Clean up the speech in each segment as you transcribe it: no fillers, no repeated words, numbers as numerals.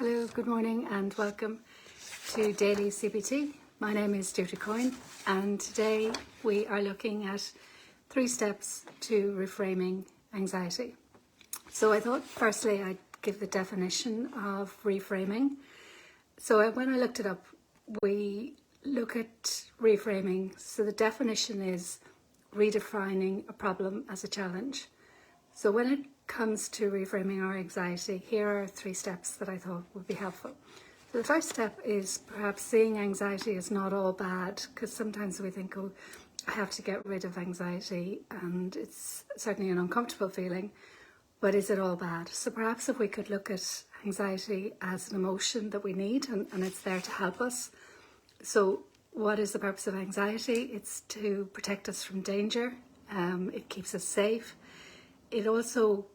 Hello, good morning and welcome to Daily CBT. My name is Jyoti Coyne and today we are looking at 3 steps to reframing anxiety. So I thought firstly I'd give the definition of reframing. So when I looked it up, we look at reframing. So the definition is redefining a problem as a challenge. So when it comes to reframing our anxiety, here are 3 steps that I thought would be helpful. So the first step is perhaps seeing anxiety as not all bad, because sometimes we think, oh, I have to get rid of anxiety and it's certainly an uncomfortable feeling, but is it all bad? So perhaps if we could look at anxiety as an emotion that we need and it's there to help us. So what is the purpose of anxiety? It's to protect us from danger. It keeps us safe. It also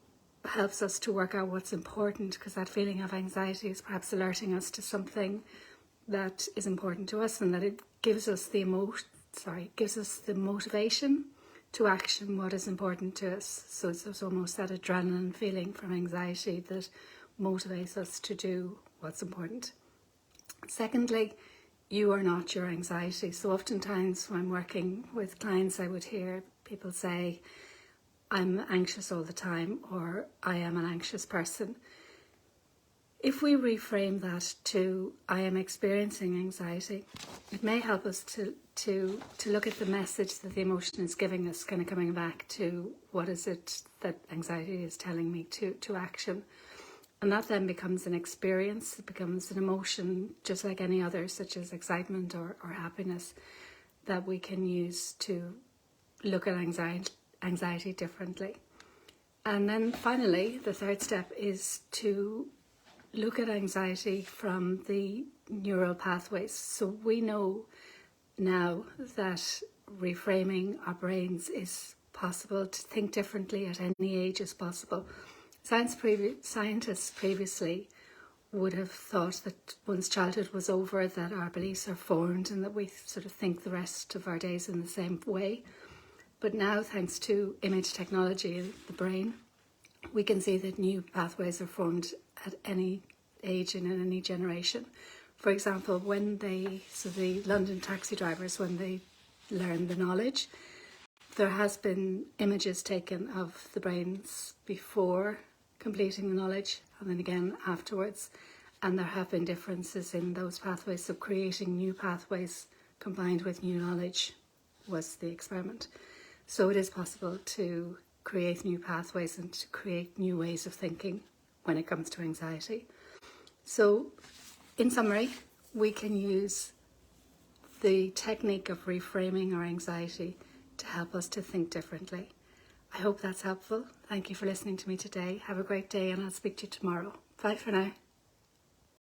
helps us to work out what's important, because that feeling of anxiety is perhaps alerting us to something that is important to us, and that it gives us the motivation to action what is important to us. So it's almost that adrenaline feeling from anxiety that motivates us to do what's important. Secondly, you are not your anxiety. So oftentimes when I'm working with clients, I would hear people say, I'm anxious all the time, or I am an anxious person. If we reframe that to I am experiencing anxiety, it may help us to look at the message that the emotion is giving us, kind of coming back to what is it that anxiety is telling me to action. And that then becomes an experience, it becomes an emotion just like any other, such as excitement or happiness, that we can use to look at anxiety differently. And then finally, the third step is to look at anxiety from the neural pathways. So we know now that reframing our brains is possible, to think differently at any age is possible. Scientists previously would have thought that once childhood was over, that our beliefs are formed and that we sort of think the rest of our days in the same way. But now, thanks to image technology in the brain, we can see that new pathways are formed at any age and in any generation. For example, the London taxi drivers, when they learn the knowledge, there has been images taken of the brains before completing the knowledge and then again afterwards. And there have been differences in those pathways. So creating new pathways combined with new knowledge was the experiment. So it is possible to create new pathways and to create new ways of thinking when it comes to anxiety. So in summary, we can use the technique of reframing our anxiety to help us to think differently. I hope that's helpful. Thank you for listening to me today. Have a great day and I'll speak to you tomorrow. Bye for now.